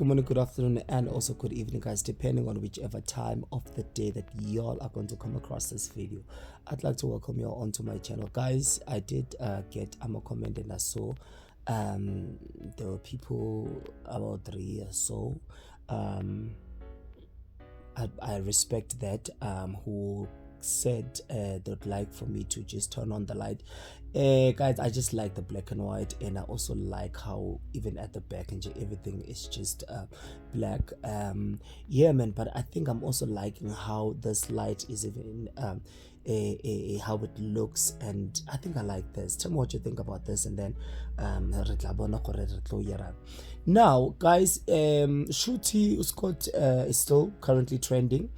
good morning, good afternoon, and also good evening, guys, depending on whichever time of the day that y'all are going to come across this video. I'd like to welcome you all onto my channel, guys. I did get a comment, and I saw there were people about 3 or so. I respect that, who said they'd like for me to just turn on the light. Guys, I just like the black and white, and I also like how even at the back and everything is just black. Yeah, man, but I think I'm also liking how this light is even how it looks, and I think I like this. Tell me what you think about this, and then now, guys, Shooty Scott is still currently trending.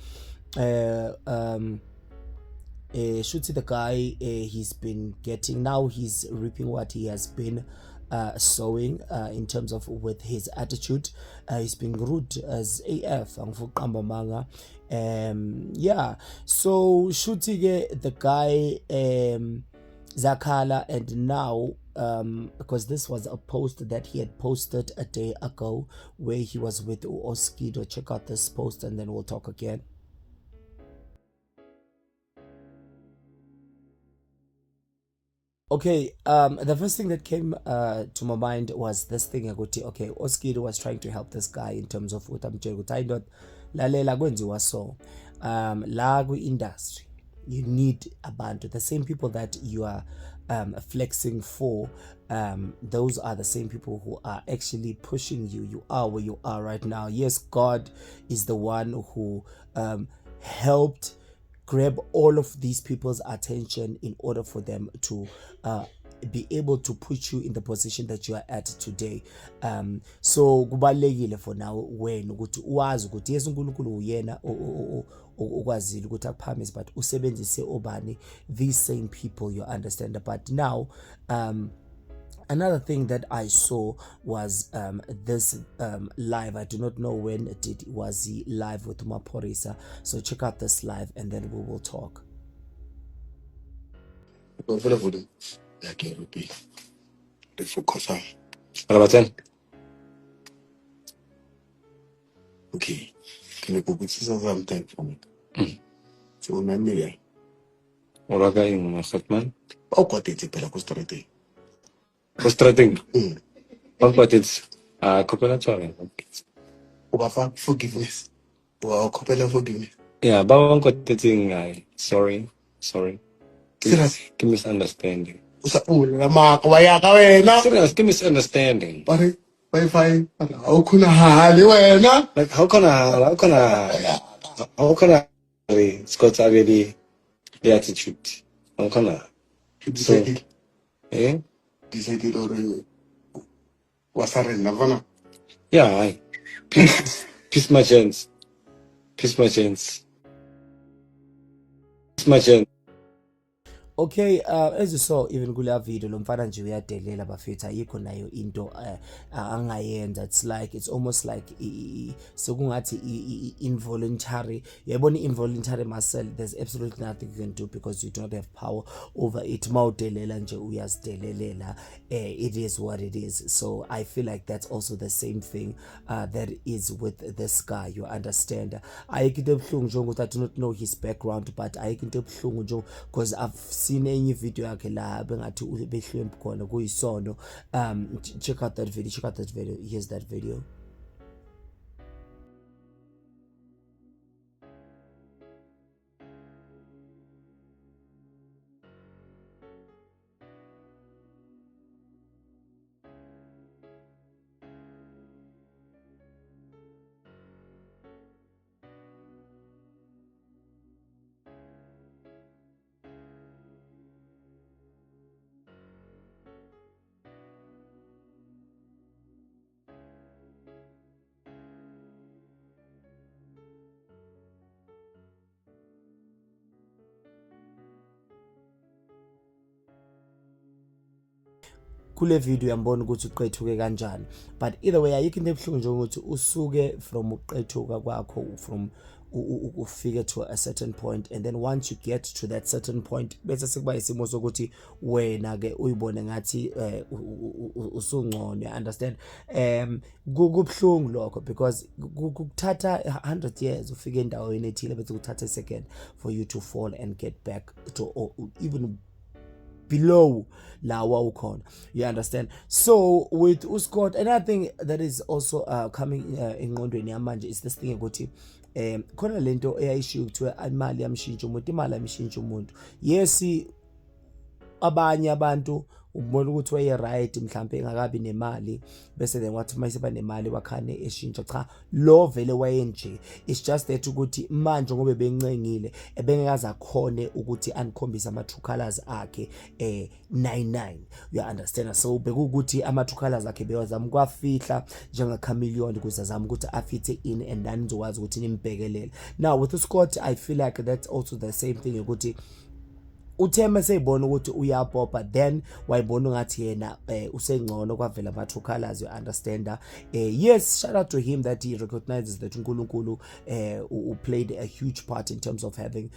Shooty, the guy, he's been getting, now he's reaping what he has been sowing in terms of with his attitude. He's being rude as AF. Yeah, so Shooty, the guy, Zakala, and now because this was a post that he had posted a day ago where he was with Oskido. Check out this post and then we'll talk again. Okay, the first thing that came to my mind was this thing. Okay, Oskido was trying to help this guy in terms of what I'm doing. I don't lalela kwenziwa so la industry you need abantu, the same people that you are flexing for. Those are the same people who are actually pushing you. You are where you are right now. Yes, God is the one who helped grab all of these people's attention in order for them to be able to put you in the position that you are at today. So kubalekile for now wena ukuthi uwazi ukuthi yes uNkulunkulu uyena okwazile ukuthi akuphamise, but usebenzise obani these same people, you understand. But now another thing that I saw was this live. I do not know when it was he live with Maphuma. So check out this live and then we will talk. Okay. Can you put something for me? So remember, Oraga in Masatman? Oh, what is it? Frustrating. Frustrating. What it's coconut challenge. Forgiveness. Wow, coconut forgiveness. Yeah, but one got the thing. Sorry. Misunderstanding. Serious, misunderstanding. Like how can I Scott already the attitude? How can I? So, decided already. Was I in yeah, peace merchants. Okay, as you saw even kule video lo mfana nje uyadelela bafethu, ayikho nayo into angayenza. It's like, it's almost like sekungathi involuntary. Yabona involuntary muscle, there's absolutely nothing you can do because you don't have power over it. Mawudelela nje uyazidelelela. It is what it is. So I feel like that's also the same thing that is with this guy, you understand. Ayikho into ebuhlungu nje ukuthi I do not know his background, but ayikho into ebuhlungu nje because I've seen any video yakhe la bengathi ubehlwempu khona kuyisono. Check out that video. Here's that video. Kule video yambona ukuthi uqethuke kanjani, but either way ayikho into ebuhlungu nje ukuthi usuke from uqethuka kwakho, from ufike to a certain point, and then once you get to that certain point bese sekuba isimo sokuthi wena ke uyibone ngathi usungcono, you understand. Kubhlungu lokho because kuthatha 100 years ufike endaweni ethile bese kuthatha a second for you to fall and get back to or even below la wawukhona, you understand. So with uScott, another thing that is also coming engqondweni yamanje is this thing ukuthi khona lento eyayishiyo kuthiwa imali yamshintsha umuntu, imali yamshintsha umuntu. Yes, abanye abantu ubona ukuthi waye right mhlambe engakabi nemali bese then wathi mayiseba nemali wakhane eshintsha. Cha, lo vele wayenje, it's just that ukuthi manje ngobe bencengile ebengekaza akhone ukuthi anikhombisa ama true colors akhe 99, you understand. So bekukuthi ama true colors akhe bewazama kwafihla njenga chameleon ukuze azama ukuthi afithe in and then nizokwazi ukuthi nimbhekelele. Now with uScott, I feel like that's also the same thing ukuthi utheme seyibona ukuthi uyapopha then wayibona ngathi yena usengcono kwavela ama true colors, you understand. Yes, shout out to him that he recognizes that uNkulunkulu played a huge part in terms of having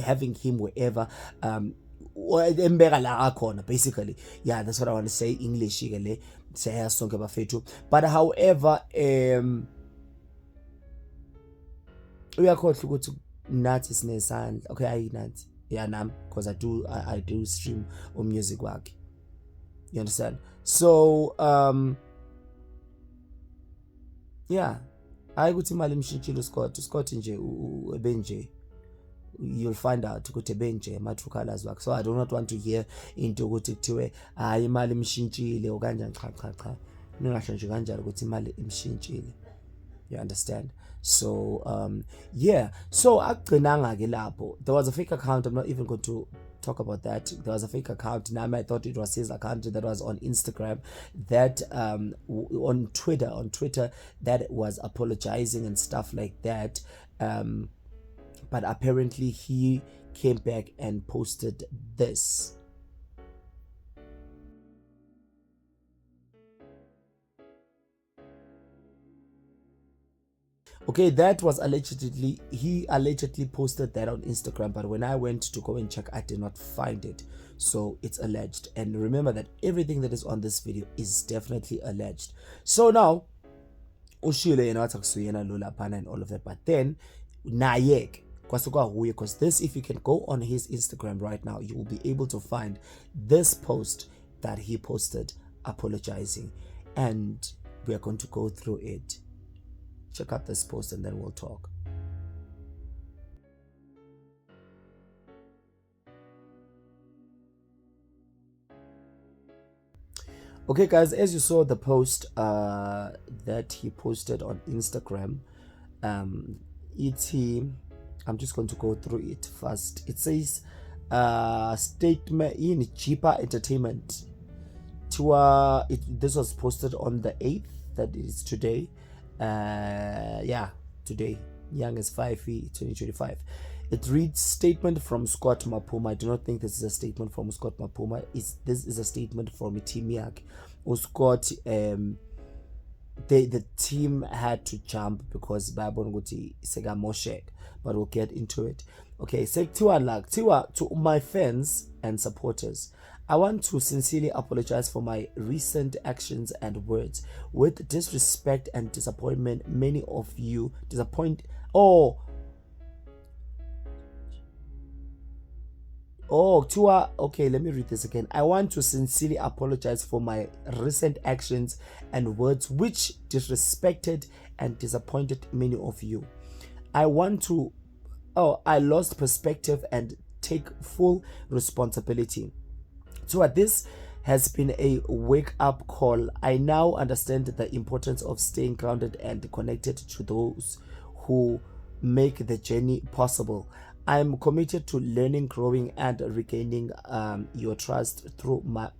having him wherever embeka la akhona, basically. Yeah, that's what I want to say English ke le sayasonke bafethu. But however uyakhohle ukuthi nathi sinesandla. Okay, ayinathi. Yeah, nam, because I do stream or music work. You understand? So yeah, I ukuthi imali imshintshile uScott nje ebenje, you'll find out ukuthi ebenje ama true colors wakhe. So I do not want to hear into ukuthi kuthiwe hayi imali imshintshile okanjani. Cha, ningasho nje kanjalo ukuthi imali imshintshile, you understand. So yeah, so agcinanga ke lapho there was a fake account. I'm not even going to talk about that. There was a fake account. Now I thought it was his account that was on Instagram, that on Twitter that was apologizing and stuff like that. But apparently he came back and posted this. Okay, that was he allegedly posted that on Instagram, but when I went to go and check, I did not find it. So it's alleged. And remember that everything that is on this video is definitely alleged. So now, ushile yena wathi akusuyena lo laphana and all of that, but then nayek kwasuka huye, because this, if you can go on his Instagram right now, you will be able to find this post that he posted apologizing, and we are going to go through it. Check out this post and then we'll talk. Okay guys, as you saw the post that he posted on Instagram, I'm just going to go through it first. It says statement in cheaper entertainment to this was posted on the 8th, that is today. Today, young as 5 2025. It reads, statement from Scott Maphuma. I do not think this is a statement from Scott Maphuma. This is a statement from team yak. Scott, the team had to jump because Babon Guti Sega Moshek, but we'll get into it. Okay, Tiwa, to my fans and supporters, I want to sincerely apologize for my recent actions and words. With disrespect and disappointment, many of you okay, let me read this again. I want to sincerely apologize for my recent actions and words which disrespected and disappointed many of you. I lost perspective and take full responsibility. So this has been a wake-up call. I now understand the importance of staying grounded and connected to those who make the journey possible. I'm committed to learning, growing, and regaining your trust through my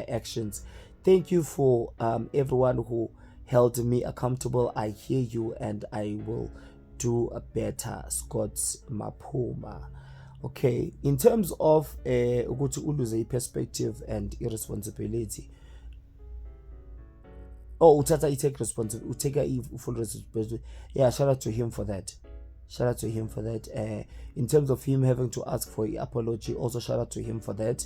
actions. Thank you for everyone who held me accountable. I hear you and I will do better. Scott Maphuma. Okay, in terms of ukuthi uluze perspective and irresponsibility, Oh, utata, he take responsibility, take a full responsibility. Yeah, shout out to him for that. Shout out to him for that. In terms of him having to ask for an apology, also shout out to him for that.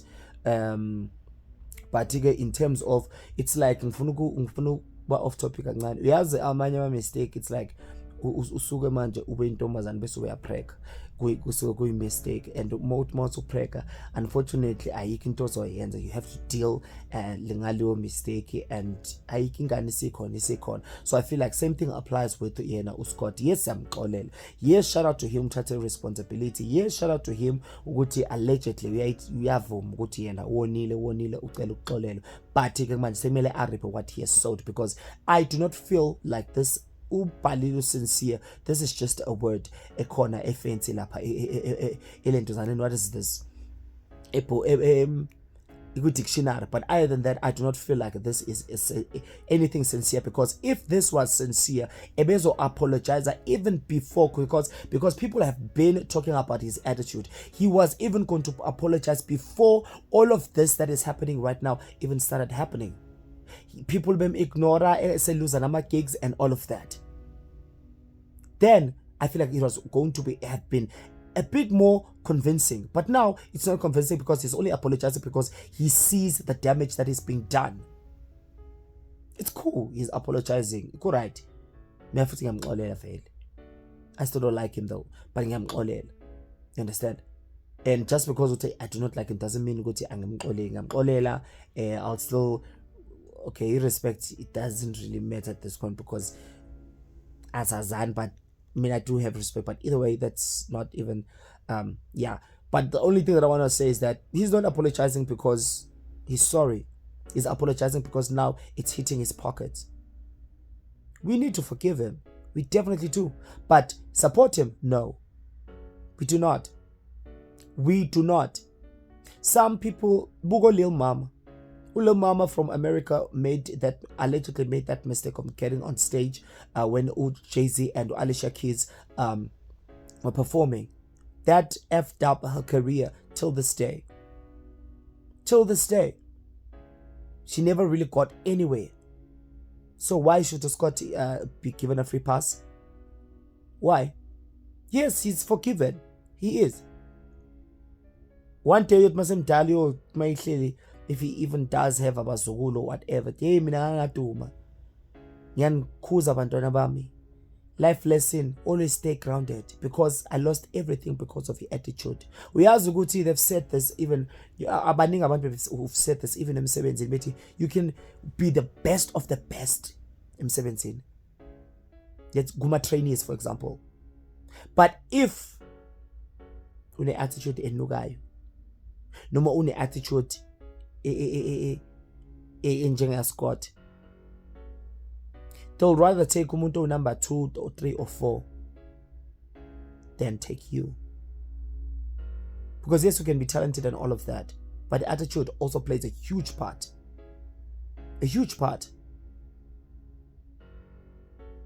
But in terms of, it's like ngifuna off topic kancane. Uyazi amanye ama mistake, it's like usuke manje ube intombazane bese uyapreka kusuke kuyi-mistake, and most upreka, unfortunately ayikho into ozoyenza, you have to deal ngaleyo mistake, and ayikho ingane isikhona. So I feel like same thing applies with yena uScott. Yes, siyamxolela. Yes, shout out to him, uthathe responsibility. Yes, shout out to him ukuthi allegedly uyavuma ukuthi yena wonile ucela ukuxolelwa, but ke manje semele ariphe what he has sowed, because I do not feel like this ubhalile sincere. This is just a word ekhona efancy lapha elentuzaneni. What is this? Dictionary. But other than that, I do not feel like this is anything sincere, because if this was sincere, Ebezo apologized even before, because people have been talking about his attitude. He was even going to apologize before all of this that is happening right now even started happening. People been ignora, lose nama gigs and all of that. Then I feel like it was going to have been a bit more convincing. But now it's not convincing, because he's only apologizing because he sees the damage that is being done. It's cool. He's apologizing. It's right. I still don't like him though. But you understand? And just because I do not like him doesn't mean I'll still, okay, respect. It doesn't really matter at this point, because as Azan, but I mean, I do have respect, but either way, that's not even, yeah. But the only thing that I want to say is that he's not apologizing because he's sorry. He's apologizing because now it's hitting his pockets. We need to forgive him. We definitely do. But support him? No. We do not. We do not. Some people, Bugo Lil Mama. Lil Mama from America allegedly made that mistake of getting on stage when Jay-Z and Alicia Keys were performing. That effed up her career till this day. Till this day. She never really got anywhere. So why should Scott be given a free pass? Why? Yes, he's forgiven. He is. One day it must tell you, if he even does have abazukulu or whatever. Hey, mina ngangaduma. Ngiyanikhuza abantwana bami. Life lesson, always stay grounded, because I lost everything because of your attitude. Uyazi ukuthi they've said this, even abaningi abantu who've said this even emsebenzini bethi you can be the best of the best emsebenzini. Let's guma trainees, for example. But if une attitude enukayo, noma une attitude njenge Scott, they'll rather take umuntu number 2 or 3 or 4 than take you. Because yes, you can be talented and all of that, but attitude also plays a huge part. A huge part.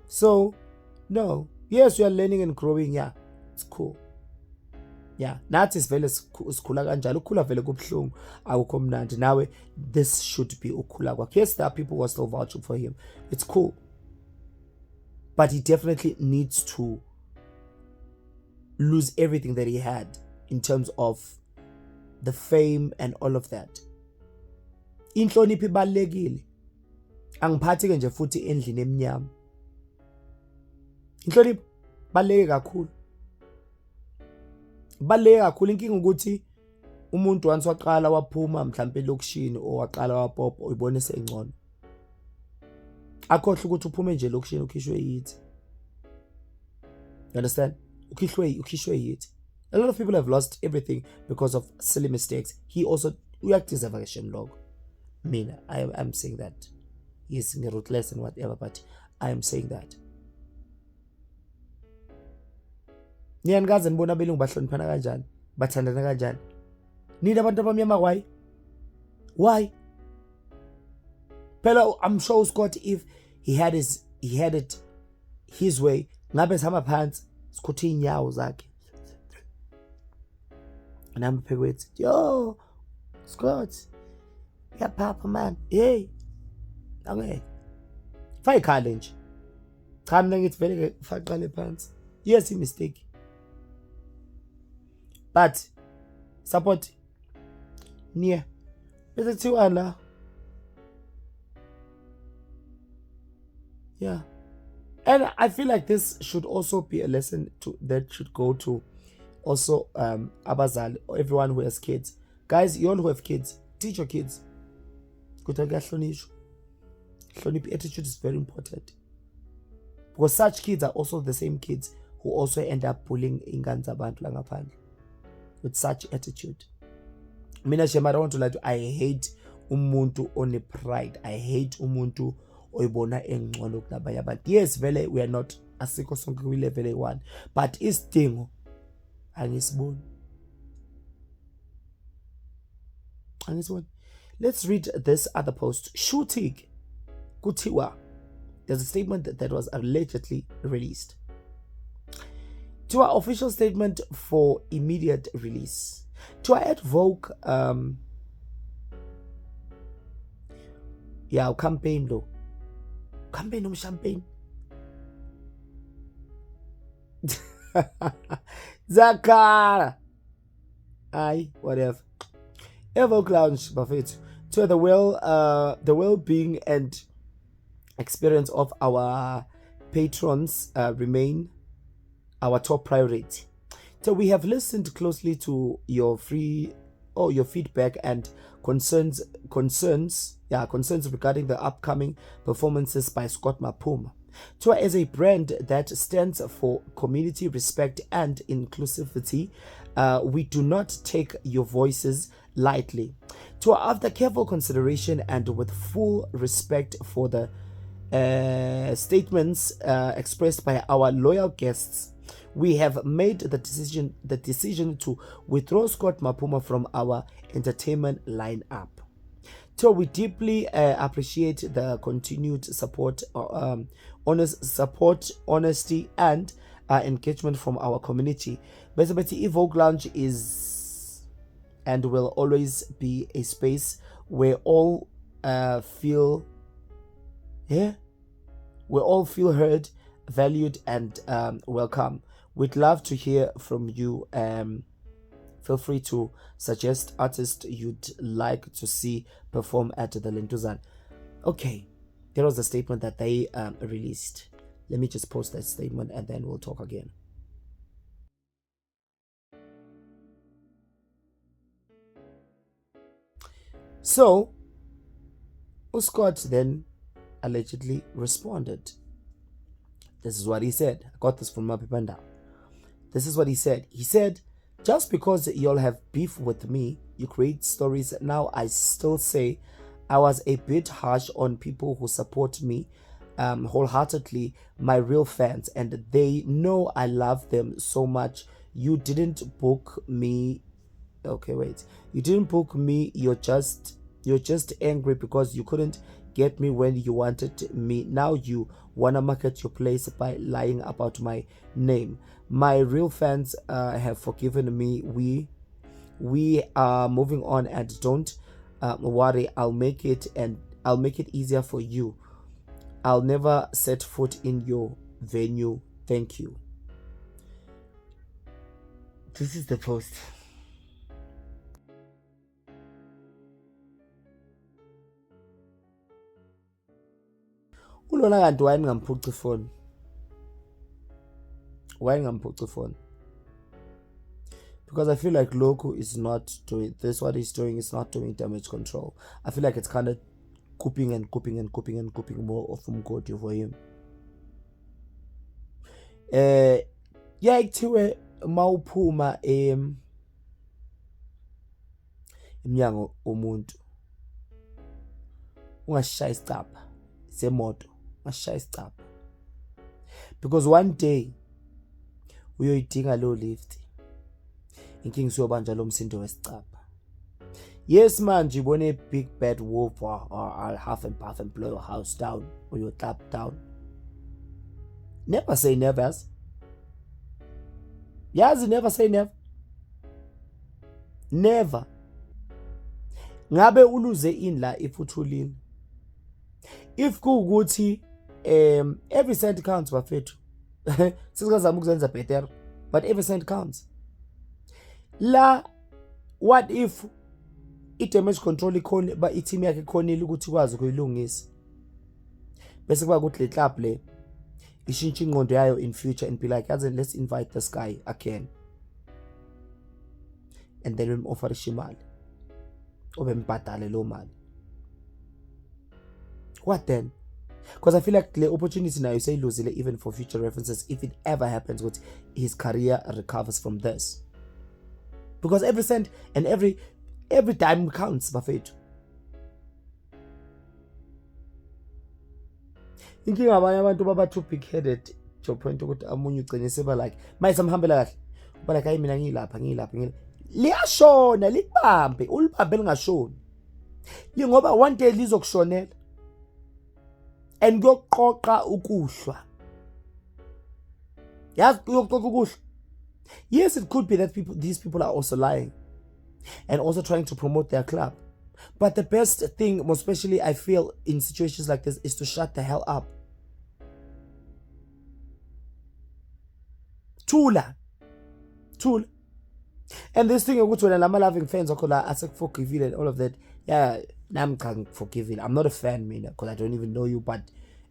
So, no. Yes, we are learning and growing. Yeah, it's cool. Yeah, nathi sivele sikhula kanjalo, ukukhula vele kubhlungu akukho mnandi. Nawe this should be ukukhula kwakhe. Yes, there are people who are still vouching for him. It's cool. But he definitely needs to lose everything that he had in terms of the fame and all of that. Inhlonipho ibalekile. Angiphathi ke nje futhi endlini emnyama. Inhlonipho baleke kakhulu. Baleke kakhulu. Inkinga ukuthi umuntu once waqala waphuma mhlambe lokishini o waqala wapop uyibone sengcono. Akhohle ukuthi uphume nje lokishini ukhishwe yithi. You understand? Ukhishwe yithi. A lot of people have lost everything because of silly mistakes. He also uyakudeserve a shame log. Mina, I'm saying that. He's ruthless and whatever, but I am saying that. Niyangazi nibona belungu bahloniphana kanjani, bathandana kanjani. Nina abantu abamnyama why? Why? Phela I'm sure Scott, if he had it his way, ngabe sihamba phansi sikhuthe inyawo zakhe. Nami phekwethi, yo Scott, yeah papa man, hey. Okay. fayikhale nje cha mina ngithi vele faqale phansi yes mistake but support near bese kuthiwa la yeah. And I feel like this should also be a lesson that should go to also abazali, everyone who has kids. Guys, you all who have kids, teach your kids. Hloniphi attitude is very important. Because such kids are also the same kids who also end up bullying ingane zabantu la ngaphandle with such attitude. Mina Shema, I want to lie to you, I hate umuntu one pride. I hate umuntu oyibona engcono kunabanye abantu. Yes, vele we are not asikho sonke kwi level e1, but isidingo angisiboni. Let's read this other post. Shooting kuthiwa. There's a statement that was allegedly released. To our official statement for immediate release. To our ad Vogue campaign though. Campaign champagne. Zakara. Aye, whatever. Evoke Lounge Buffet. To the well-being and experience of our patrons remain our top priority. So we have listened closely to your feedback and concerns regarding the upcoming performances by Scott Maphuma. Tour as a brand that stands for community respect and inclusivity, we do not take your voices lightly. Tour, after careful consideration and with full respect for the statements expressed by our loyal guests, we have made the decision to withdraw Scott Maphuma from our entertainment lineup. So we deeply appreciate the continued support, honesty, and engagement from our community. Basically, Evoke Lounge is and will always be a space where all feel heard, valued, and welcome. We'd love to hear from you. Feel free to suggest artists you'd like to see perform at the Lentuzan. Okay, there was a statement that they released. Let me just post that statement and then we'll talk again. So, Scott then allegedly responded. This is what he said. I got this from Maphuma. This is what he said. He said, just because y'all have beef with me, you create stories. Now I still say I was a bit harsh on people who support me wholeheartedly, my real fans, and they know I love them so much. You didn't book me. Okay, wait. You didn't book me. You're just angry because you couldn't get me when you wanted me. Now you wanna market your place by lying about my name. My real fans have forgiven me. We are moving on, and don't worry. I'll make it easier for you. I'll never set foot in your venue. Thank you. This is the post. Ulona kanti wayengamphuci ifoni. Wayengamphuci ifoni. Because I feel like Loco is not doing this. What he's doing is not doing damage control. I feel like it's kind of cooping more of umgodi for him. Yeah, kuthiwe mawuphuma emnyango umuntu ungashaya isicapha semoto, ungashaya isicapha, because one day uyoyidinga lo lift, inkinga siyobanja lo msindo wesicapha. Yes manje ibone big bad wolf or I'll half and puff and blow your house down or your clap down. Never say never. Yazi, never say never. Never. Ngabe uluze in la if uthulile. If kuwukuthi every cent counts bafethu. Sizazama ukuzenza better, but every cent counts. La, what if i-damage control ikhona ba i-team yakhe ikhonile ukuthi ikwazi ukuyilungisa, bese kuba ukuthi le club le ishintsha ingqondo yayo in future and be like, yazi, let's invite this guy again, and then bem-offerisha imali obembhadale lo mali. What then? Because I feel like the opportunity now you say lose even for future references if it ever happens with his career recovers from this, because every cent and every dime counts bafethu. Inkinga abanye abantu baba too big headed to point ukuthi amunye ugcine seba like mayise mhambela kahle uba like hayi mina ngilapha liyashona libambe ulibambe lingashoni lingoba one day lizokushonela and kuyoqoqa ukuhlwa. Yazi kuyoqoqa ukuhlwa. Yes, it could be that these people are also lying and also trying to promote their club, but the best thing, most especially I feel in situations like this, is to shut the hell up. Thula. And this thing ukuthi wena lama loving fans wakho la asekufogivile and all of that, yeah, nami cha ngifogivile. I'm not a fan mina because I don't even know you, but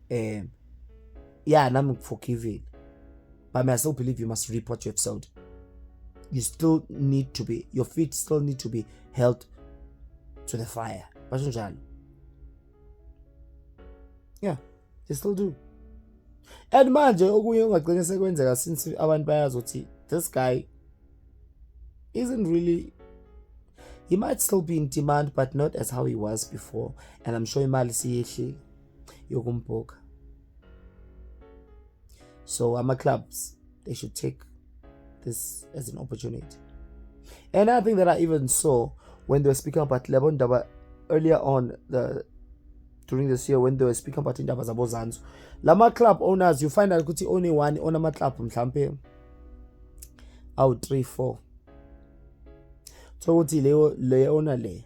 yeah, nami ngifogivile. But I still believe you must reap what you have sowed. You still need to be, your feet still need to be held to the fire. Yeah, they still do. And manje okunye ongagcina sekwenzeka since abantu bayazi ukuthi this guy isn't really, he might still be in demand but not as how he was before, and I'm sure imali siyehlile yokumbhuka. So clubs, they should take this as an opportunity. And I think that I even saw when they were speaking about Lebondaba earlier on during this year, when they were speaking about indaba zabo Zanzu, lama club owners, you find out ukuthi only one on ama club mhlambe out 3-4. So ukuthi le owner le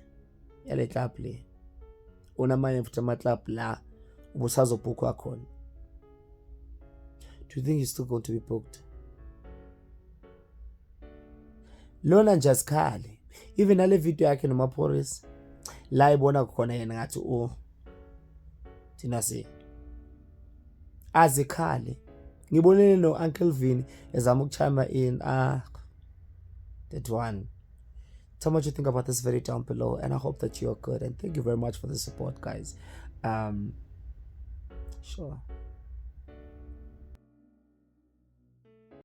yale club le ona manye futhi ama club la ubusazobhukwa khona. Do you think he's still going to be booked? Lona nje asikhali. Even nale video yakhe noMaphorisa la ibona khona yena ngathi thina si azikhali. Ngibonene no Uncle Vini ezama ukuchima in that one. Tell me what you think about this video down below, and I hope that you're good, and thank you very much for the support, guys. Sure.